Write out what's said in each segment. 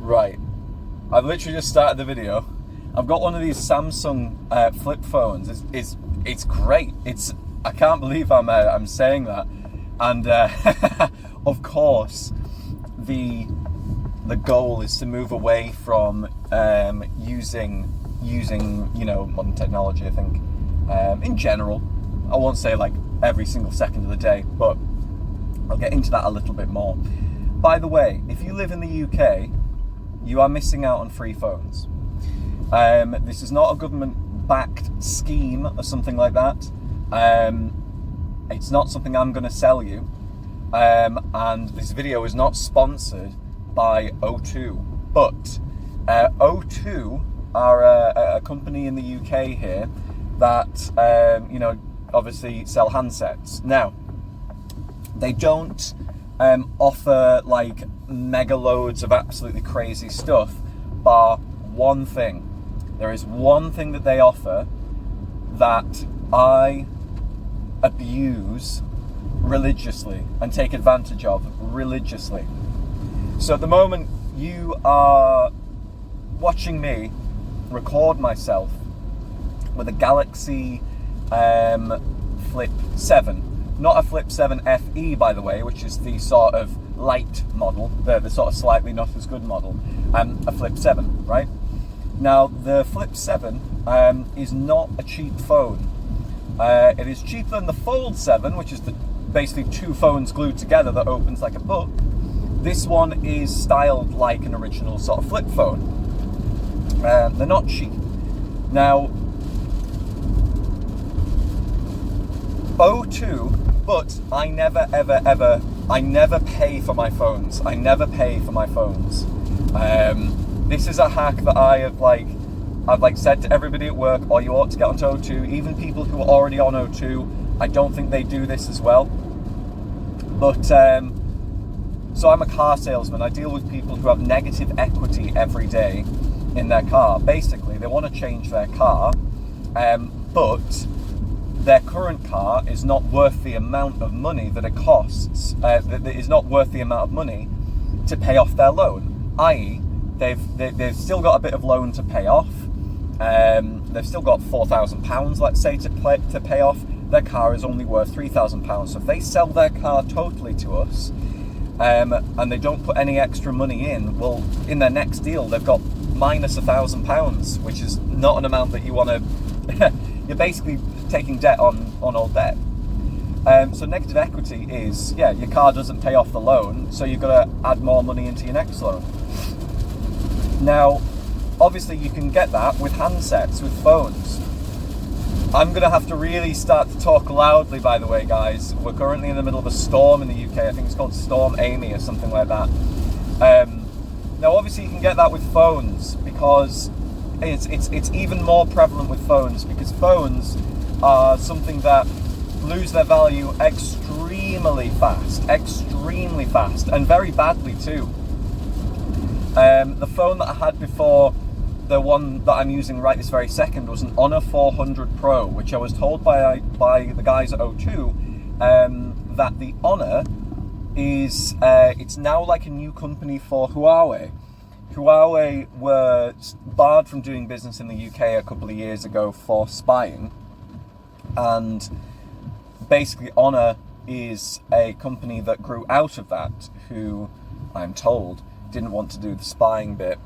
Right. I've literally just started the video. I've got one of these Samsung flip phones. It's great. I can't believe I'm saying that. And of course, the goal is to move away from using modern technology. I think in general. I won't say like every single second of the day, but I'll get into that a little bit more. By the way, if you live in the UK, you are missing out on free phones. This is not a government-backed scheme or something like that. It's not something I'm going to sell you. And this video is not sponsored by O2. But O2 are a company in the UK here that, obviously sell handsets. Now, they don't offer like mega loads of absolutely crazy stuff, bar one thing. There is one thing that they offer that I abuse religiously and take advantage of religiously. So at the moment you are watching me record myself with a Galaxy Flip 7. Not a Flip 7 FE, by the way, which is the sort of light model, the sort of slightly not as good model, a Flip 7, right? Now, the Flip 7 is not a cheap phone. It is cheaper than the Fold 7, which is basically two phones glued together that opens like a book. This one is styled like an original sort of flip phone. They're not cheap. Now, O2, but I never pay for my phones. I never pay for my phones. This is a hack that I've said to everybody at work, or you ought to get onto O2. Even people who are already on O2, I don't think they do this as well. But, so I'm a car salesman. I deal with people who have negative equity every day in their car. Basically, they want to change their car, but their current car is not worth the amount of money that it costs, that is not worth the amount of money to pay off their loan, i.e. they've still got a bit of loan to pay off, they've still got £4,000, let's say, to pay off. Their car is only worth £3,000, so if they sell their car totally to us, and they don't put any extra money in, well, in their next deal they've got minus £1,000, which is not an amount that you want to you're basically taking debt on old debt. So negative equity is, your car doesn't pay off the loan, so you've got to add more money into your next loan. Now, obviously you can get that with handsets, with phones. I'm going to have to really start to talk loudly, by the way, guys. We're currently in the middle of a storm in the UK. I think it's called Storm Amy or something like that. Now, obviously you can get that with phones, because it's even more prevalent with phones, because phones are something that lose their value extremely fast, and very badly too. The phone that I had before, the one that I'm using right this very second, was an Honor 400 Pro, which I was told by the guys at O2 that the Honor is it's now like a new company for Huawei. Huawei were barred from doing business in the UK a couple of years ago for spying, and basically Honor is a company that grew out of that, who, I'm told, didn't want to do the spying bit.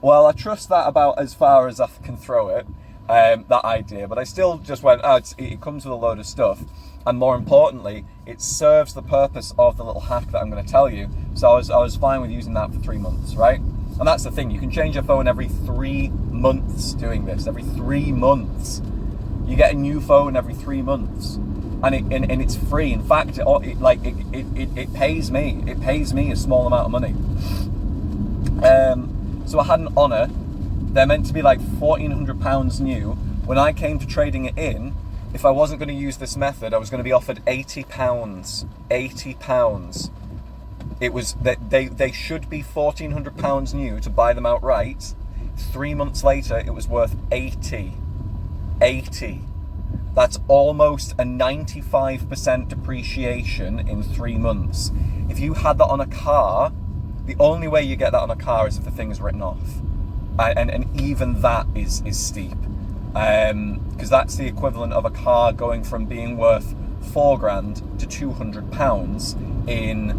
Well, I trust that about as far as I can throw it, that idea, but I still just went, it comes with a load of stuff, and more importantly, it serves the purpose of the little hack that I'm going to tell you. So I was fine with using that for 3 months, right? And that's the thing, you can change your phone every 3 months doing this. Every 3 months. You get a new phone every 3 months. And it's free. In fact, it pays me. It pays me a small amount of money. So I had an Honor. They're meant to be like £1,400 new. When I came to trading it in, if I wasn't going to use this method, I was going to be offered £80. £80. It was that they should be £1,400 new to buy them outright. 3 months later, it was worth 80. 80. That's almost a 95% depreciation in 3 months. If you had that on a car, The only way you get that on a car is if the thing's written off. And even that is steep. Because that's the equivalent of a car going from being worth £4,000 to £200 in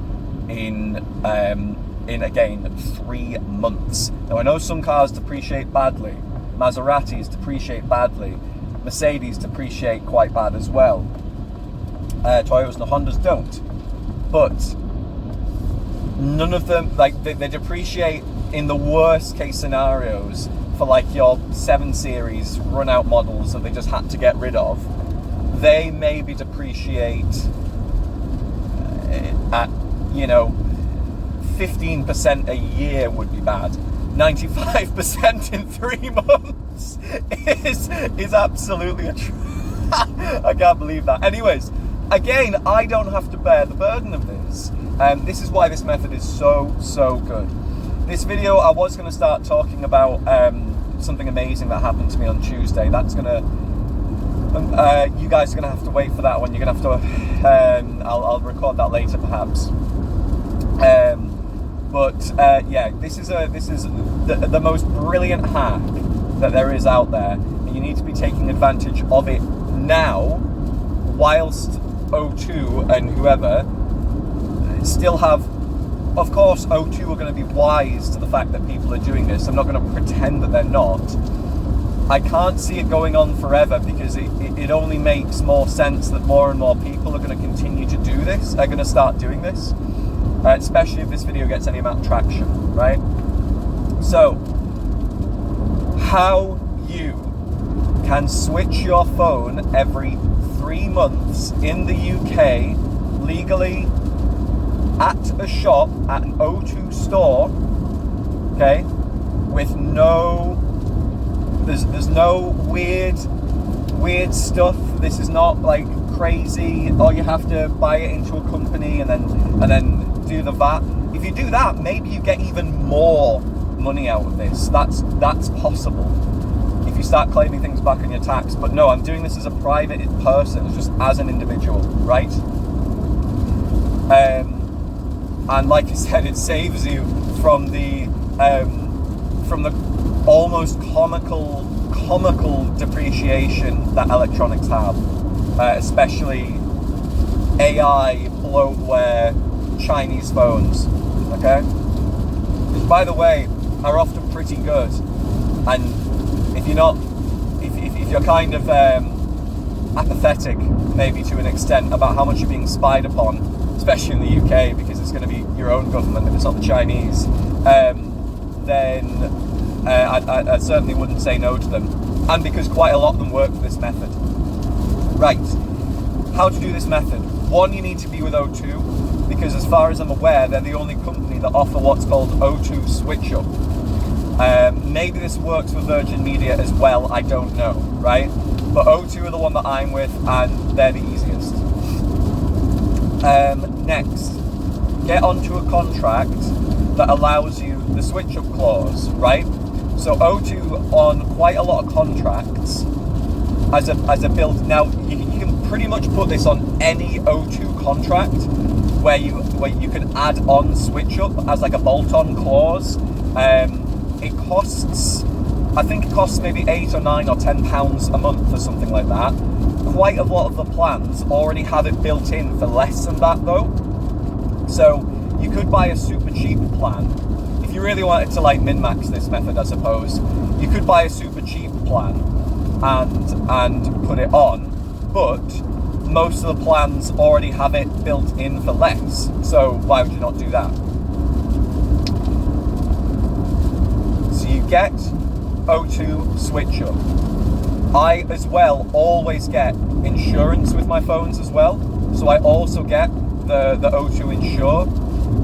again 3 months. Now I know some cars depreciate badly. Maseratis depreciate badly. Mercedes depreciate quite bad as well. Toyotas and Hondas don't. But none of them, like, they depreciate in the worst case scenarios for like your 7 Series run out models that they just had to get rid of. They maybe depreciate at, 15% a year would be bad. 95% in 3 months is absolutely I can't believe that. Anyways, again, I don't have to bear the burden of this. This is why this method is so good. This video, I was going to start talking about something amazing that happened to me on Tuesday. That's going to, you guys are going to have to wait for that one. You're going to have to, I'll record that later perhaps. Yeah, this is the most brilliant hack that there is out there, and you need to be taking advantage of it now, whilst O2 and whoever still have. Of course, O2 are going to be wise to the fact that people are doing this. I'm not going to pretend that they're not. I can't see it going on forever, because it only makes more sense that more and more people are going to continue to do this, are going to start doing this, especially if this video gets any amount of traction, right? So, how you can switch your phone every 3 months in the UK legally at a shop, at an O2 store, okay, with there's no weird stuff. This is not like crazy, or you have to buy it into a company and then do the VAT. If you do that, maybe you get even more money out of this. That's possible if you start claiming things back on your tax. But no, I'm doing this as a private person, just as an individual, right? And like I said, it saves you from the almost comical depreciation that electronics have, especially AI, bloatware, Chinese phones. Okay, which, by the way, are often pretty good. And if you're kind of apathetic, maybe to an extent, about how much you're being spied upon, especially in the UK, because it's going to be your own government if it's not the Chinese, then I certainly wouldn't say no to them. And because quite a lot of them work with this method. Right, how to do this method? One, you need to be with O2, because as far as I'm aware, they're the only company that offer what's called O2 Switch Up. Maybe this works with Virgin Media as well, I don't know, right? But O2 are the one that I'm with, and they're the easiest. Next, get onto a contract that allows you the switch up clause, right? So O2 on quite a lot of contracts as a build. Now you can pretty much put this on any O2 contract where you can add on switch up as like a bolt-on clause. It costs, I think it costs maybe £8 or £9 or £10 a month or something like that. Quite a lot of the plans already have it built in for less than that though. So you could buy a super cheap plan. If you really wanted to like min-max this method, I suppose, you could buy a super cheap plan and put it on, but most of the plans already have it built in for less. So why would you not do that? So you get O2 Switch Up. I as well always get insurance with my phones as well, so I also get the O2 Insure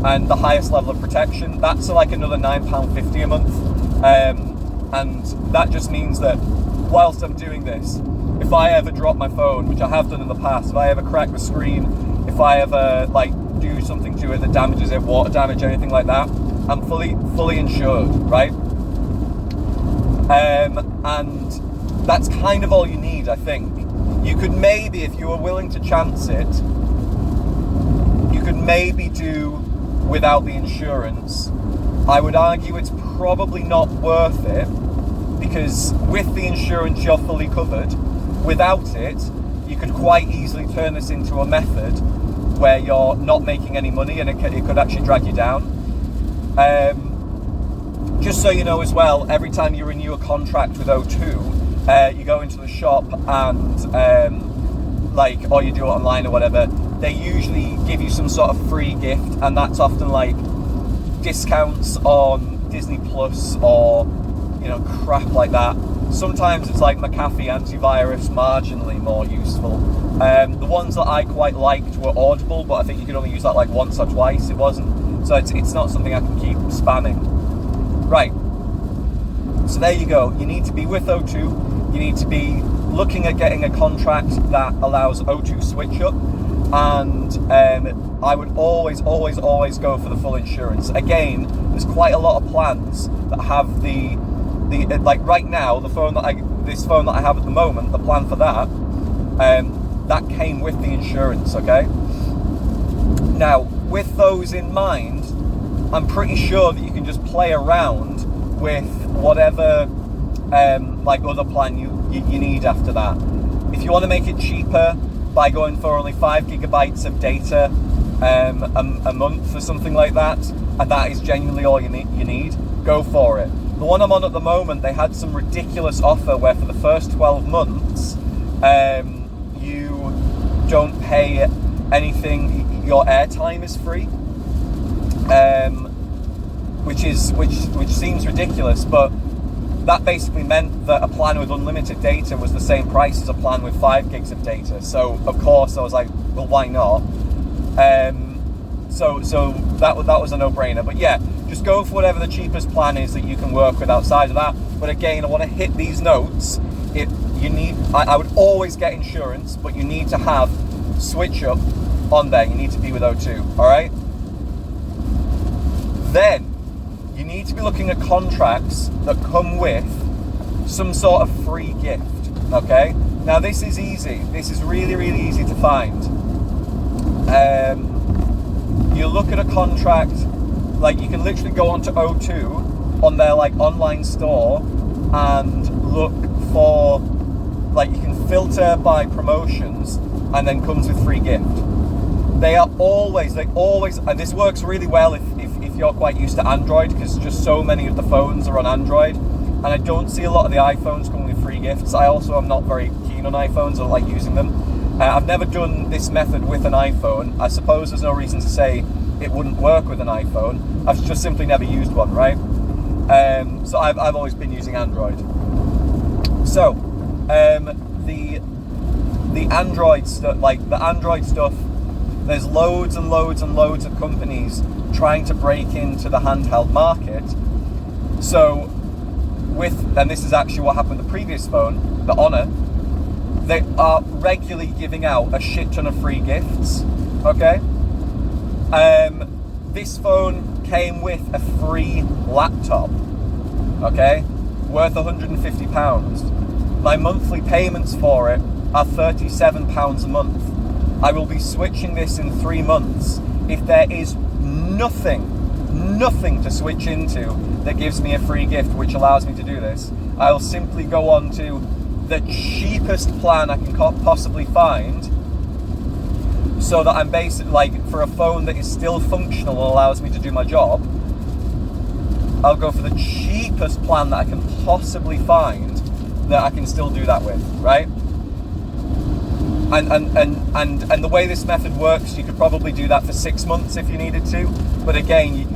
and the highest level of protection. That's like another £9.50 a month, and that just means that whilst I'm doing this, if I ever drop my phone, which I have done in the past, if I ever crack the screen, if I ever like do something to it that damages it, water damage, anything like that, I'm fully insured, right? And that's kind of all you need, I think. You could maybe, if you were willing to chance it, you could maybe do without the insurance I would argue it's probably not worth it, because with the insurance you're fully covered. Without it, you could quite easily turn this into a method where you're not making any money, and it could actually drag you down. Just so you know as well, every time you renew a contract with O2, you go into the shop and or you do it online or whatever, they usually give you some sort of free gift, and that's often like discounts on Disney Plus or crap like that. Sometimes it's like McAfee antivirus, marginally more useful. The ones that I quite liked were Audible, but I think you could only use that like once or twice. It wasn't, so it's not something I can keep spamming. Right. So there you go. You need to be with O2. You need to be looking at getting a contract that allows O2 switch up, and I would always go for the full insurance. Again, there's quite a lot of plans that have the like right now, this phone that I have at the moment, the plan for that, that came with the insurance. Okay. Now, with those in mind, I'm pretty sure that you can just play around with whatever other plan you need after that. If you want to make it cheaper by going for only 5 gigabytes of data a month or something like that, and that is genuinely all you need, go for it. The one I'm on at the moment, they had some ridiculous offer where for the first 12 months you don't pay anything, your airtime is free, which seems ridiculous, but that basically meant that a plan with unlimited data was the same price as a plan with 5 gigs of data. So of course I was like, well, why not? So that was a no-brainer. But yeah, just go for whatever the cheapest plan is that you can work with outside of that. But again, I want to hit these notes. I would always get insurance, but you need to have switch up on there. You need to be with O2, all right? Then you need to be looking at contracts that come with some sort of free gift, okay? Now this is easy. This is really, really easy to find. You look at a contract, like you can literally go onto O2 on their like online store and look for, like you can filter by promotions and then comes with free gift. They always, and this works really well if you're quite used to Android, because just so many of the phones are on Android, and I don't see a lot of the iPhones coming with free gifts. I also am not very keen on iPhones. I like using them. I've never done this method with an iPhone. I suppose there's no reason to say it wouldn't work with an iPhone. I've just simply never used one, right? So I've always been using Android. So the Android stuff, there's loads and loads and loads of companies trying to break into the handheld market. So and this is actually what happened with the previous phone, the Honor, they are regularly giving out a shit ton of free gifts, okay? This phone came with a free laptop, okay? Worth £150. My monthly payments for it are £37 a month. I will be switching this in 3 months. If there is nothing to switch into that gives me a free gift which allows me to do this, I'll simply go on to the cheapest plan I can possibly find, so that I'm basically, like, for a phone that is still functional and allows me to do my job, I'll go for the cheapest plan that I can possibly find that I can still do that with, right? And the way this method works, you could probably do that for 6 months if you needed to. But again, you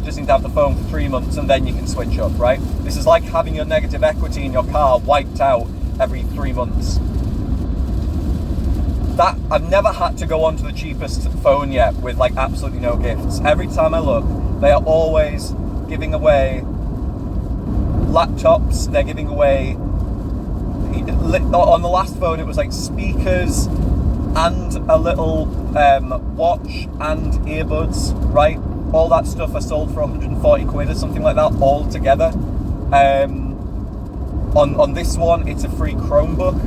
just need to have the phone for 3 months and then you can switch up, right? This is like having your negative equity in your car wiped out every 3 months. That I've never had to go on to the cheapest phone yet with like absolutely no gifts. Every time I look, they are always giving away laptops. They're giving away, on the last phone it was like speakers and a little watch and earbuds, right? All that stuff I sold for 140 quid or something like that all together. On this one it's a free Chromebook,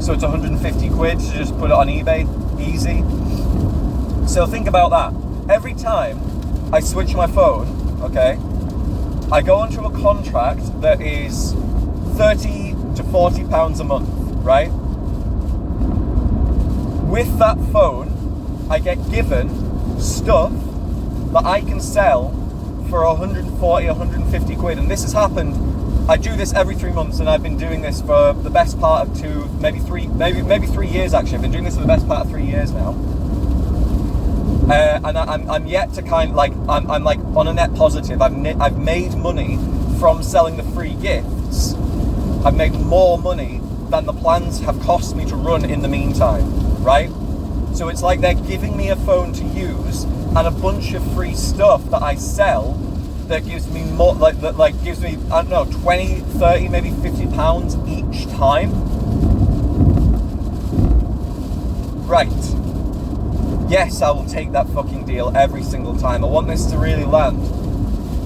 so it's 150 quid to just put it on eBay, easy. So think about that. Every time I switch my phone, okay, I go onto a contract that is £30 to £40 a month, right? With that phone, I get given stuff that I can sell for 140, 150 quid. And this has happened, I do this every 3 months, and I've been doing this for the best part of 2, maybe 3 years actually. I've been doing this for the best part of 3 years now. And I'm yet to kind of like, I'm like on a net positive. I've made money from selling the free gifts. I've made more money than the plans have cost me to run in the meantime, right? So it's like they're giving me a phone to use and a bunch of free stuff that I sell that gives me more, like gives me, I don't know, 20, 30, maybe £50 each time. Right. Yes, I will take that fucking deal every single time. I want this to really land.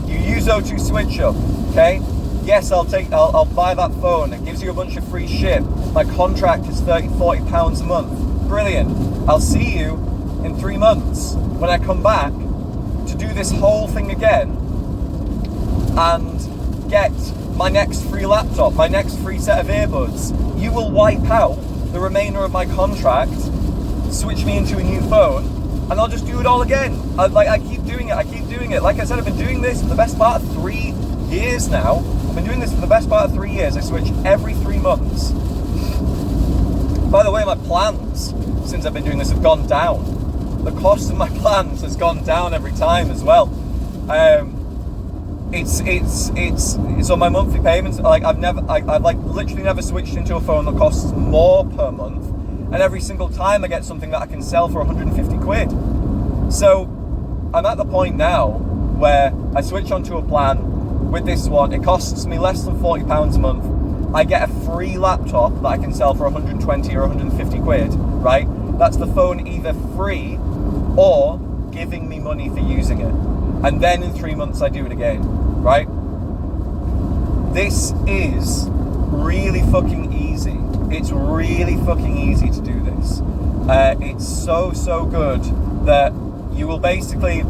You use O2 Switch Up, okay? Yes, I'll buy that phone. It gives you a bunch of free shit. My contract is £30, £40 a month. Brilliant. I'll see you in 3 months when I come back to do this whole thing again and get my next free laptop, my next free set of earbuds. You will wipe out the remainder of my contract, switch me into a new phone, and I'll just do it all again. I keep doing it. Like I said, I've been doing this for the best part of 3 years now. I've been doing this for the best part of 3 years. I switch every 3 months. By the way, my plans since I've been doing this have gone down. The cost of my plans has gone down every time as well. So my monthly payments, like I've like literally never switched into a phone that costs more per month. And every single time I get something that I can sell for 150 quid. So I'm at the point now where I switch onto a plan with this one. It costs me less than £40 a month. I get a free laptop that I can sell for 120 or 150 quid, right? That's the phone either free or giving me money for using it. And then in 3 months I do it again, right? This is really fucking easy. It's really fucking easy to do this. It's so good that you will basically,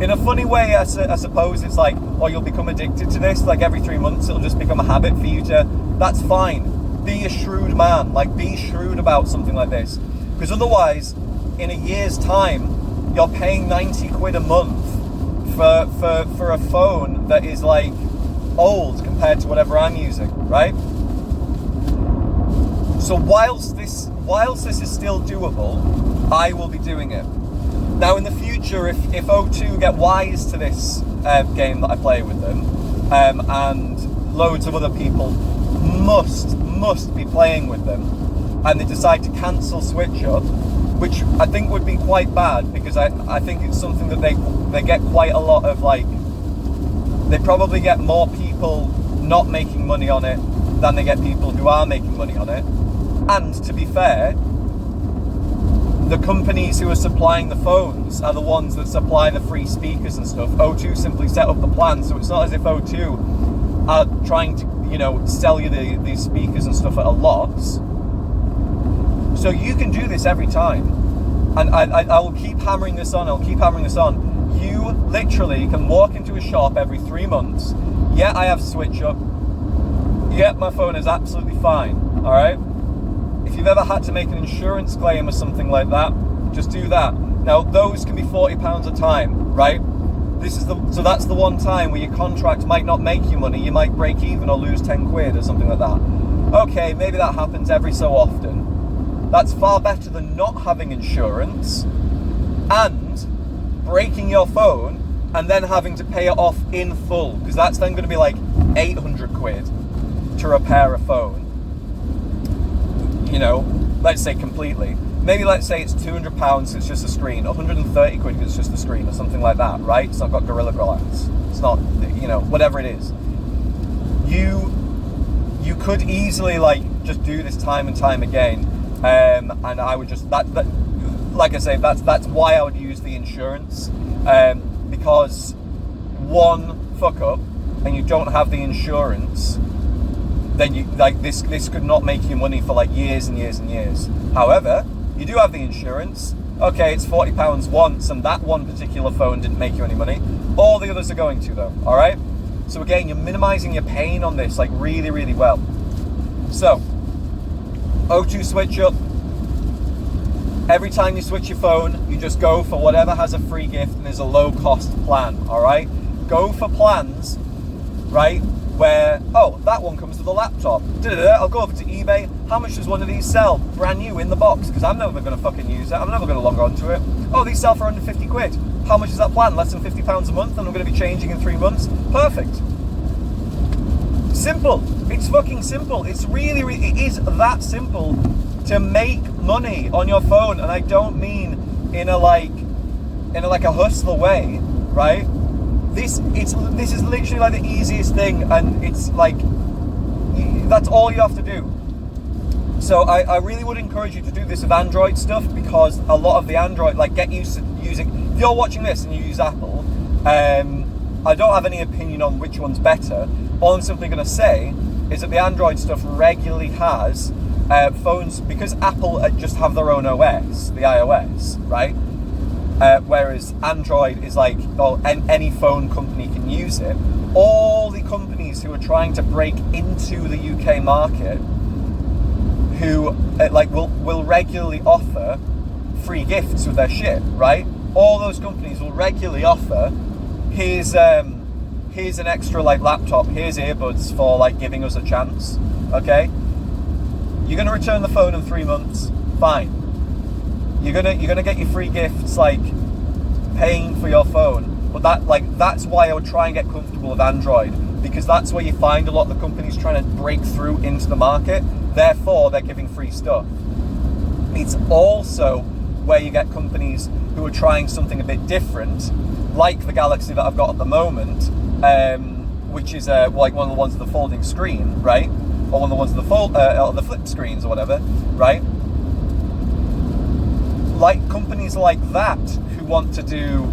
in a funny way, I suppose it's like, or you'll become addicted to this. Like every 3 months, it'll just become a habit for you to. That's fine. Be a shrewd man. Like be shrewd about something like this, because otherwise, in a year's time, you're paying 90 quid a month for a phone that is like old compared to whatever I'm using, right? So whilst this is still doable, I will be doing it. Now in the future, if O2 get wise to this game that I play with them, and loads of other people must be playing with them, and they decide to cancel Switch Up, which I think would be quite bad, because I think it's something that they get quite a lot of, like, they probably get more people not making money on it than they get people who are making money on it. And to be fair, the companies who are supplying the phones are the ones that supply the free speakers and stuff. O2 simply set up the plan, so it's not as if O2 are trying to, sell you these speakers and stuff at a loss. So you can do this every time. And I will keep hammering this on. You literally can walk into a shop every 3 months. Yeah, I have Switch Up. Yeah, my phone is absolutely fine. All right? If you've ever had to make an insurance claim or something like that, just do that. Now, those can be £40 a time, right? So that's the one time where your contract might not make you money. You might break even or lose 10 quid or something like that. Okay, maybe that happens every so often. That's far better than not having insurance and breaking your phone and then having to pay it off in full, because that's then going to be like 800 quid to repair a phone. Let's say completely. Maybe let's say it's £200, it's just a screen, 130 quid because it's just a screen or something like that, right? It's not got Gorilla Glass. It's not, whatever it is. You could easily just do this time and time again, and I would just that like I say, that's why I would use the insurance, because one fuck up and you don't have the insurance, then you this could not make you money for years and years and years. However, you do have the insurance. Okay, it's £40 once, and that one particular phone didn't make you any money. All the others are going to though, all right? So again, you're minimizing your pain on this like really, really well. So, O2 switch up. Every time you switch your phone, you just go for whatever has a free gift and is a low cost plan, all right? Go for plans, right, where, oh, that one comes with a laptop. I'll go over to eBay. How much does one of these sell? Brand new in the box, because I'm never going to fucking use it. I'm never going to log on to it. Oh, these sell for under 50 quid. How much is that plan? Less than £50 a month, and I'm going to be changing in 3 months. Perfect. Simple. It's fucking simple. It's really, really, it is that simple to make money on your phone, and I don't mean in a hustler way, right? This is literally like the easiest thing, and it's like that's all you have to do. So I really would encourage you to do this with Android stuff, because a lot of the Android, like, get used to using. If you're watching this and you use Apple, I don't have any opinion on which one's better. All I'm simply going to say is that the Android stuff regularly has phones, because Apple just have their own OS, the iOS, right? Whereas Android is like, well, any phone company can use it. All the companies who are trying to break into the UK market, who will regularly offer free gifts with their shit, right? All those companies will regularly offer, here's an extra like laptop, here's earbuds for like giving us a chance, okay? You're gonna return the phone in 3 months, fine. You're gonna get your free gifts, like paying for your phone, but that's why I would try and get comfortable with Android, because that's where you find a lot of the companies trying to break through into the market. Therefore, they're giving free stuff. It's also where you get companies who are trying something a bit different, like the Galaxy that I've got at the moment, which is like one of the ones with the folding screen, right? Or one of the ones with the flip screens or whatever, right? Like companies like that who want to do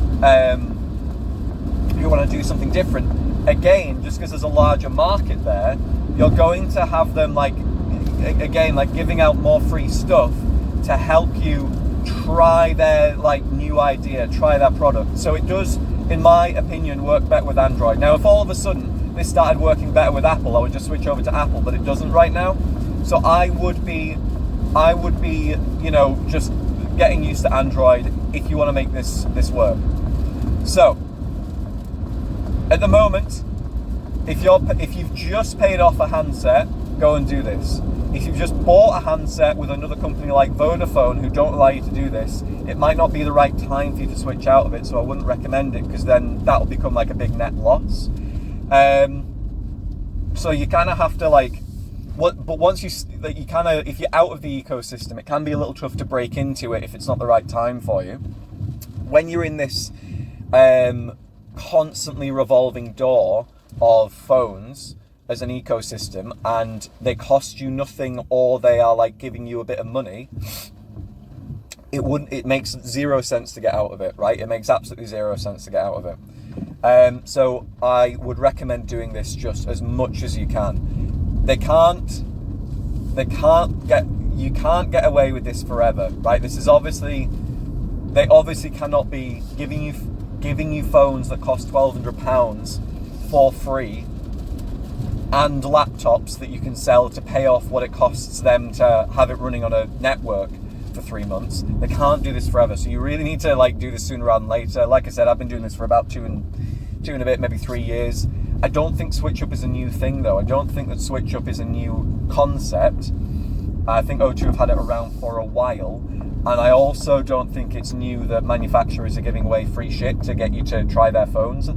something different. Again, just because there's a larger market there, you're going to have them like giving out more free stuff to help you try their like new idea, try their product. So it does, in my opinion, work better with Android. Now, if all of a sudden this started working better with Apple, I would just switch over to Apple, but it doesn't right now. So I would be, just getting used to Android if you want to make this work. So at the moment, if you've just paid off a handset, go and do this. If you've just bought a handset with another company like Vodafone who don't allow you to do this, it might not be the right time for you to switch out of it, so I wouldn't recommend it, because then that'll become like a big net loss. So you kind of have to but once if you're out of the ecosystem, it can be a little tough to break into it if it's not the right time for you. When you're in this constantly revolving door of phones as an ecosystem, and they cost you nothing, or they are like giving you a bit of money, it makes zero sense to get out of it, right? It makes absolutely zero sense to get out of it. So I would recommend doing this just as much as you can. You can't get away with this forever, right? They obviously cannot be giving you phones that cost £1,200 for free, and laptops that you can sell to pay off what it costs them to have it running on a network for 3 months. They can't do this forever, so you really need to do this sooner rather than later. Like I said, I've been doing this for about two and a bit, maybe 3 years. I don't think switch up is a new thing though. I don't think that switch up is a new concept. I think O2 have had it around for a while, and I also don't think it's new that manufacturers are giving away free shit to get you to try their phones.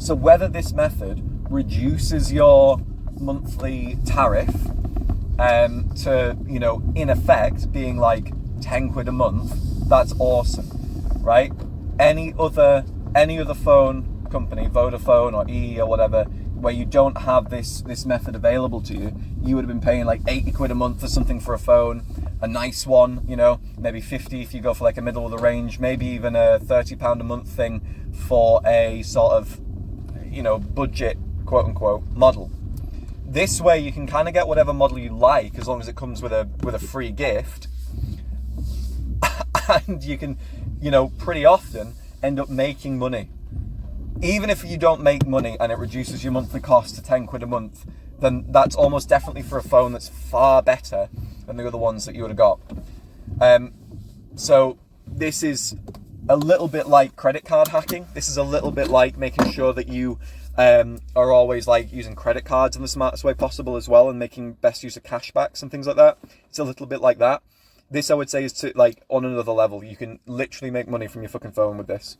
So whether this method reduces your monthly tariff to, in effect being like 10 quid a month, that's awesome, right? Any other phone company, Vodafone or E or whatever, where you don't have this method available to you, you would have been paying like 80 quid a month for something for a phone, a nice one, maybe 50 if you go for like a middle of the range, maybe even a £30 a month thing for a sort of, budget, quote unquote, model. This way you can kind of get whatever model you like, as long as it comes with a free gift, and you can you know, pretty often end up making money. Even if you don't make money and it reduces your monthly cost to 10 quid a month, then that's almost definitely for a phone that's far better than the other ones that you would have got. So this is a little bit like credit card hacking. This is a little bit like making sure that you are always like using credit cards in the smartest way possible as well, and making best use of cashbacks and things like that. It's a little bit like that. This, I would say, is to like on another level. You can literally make money from your fucking phone with this.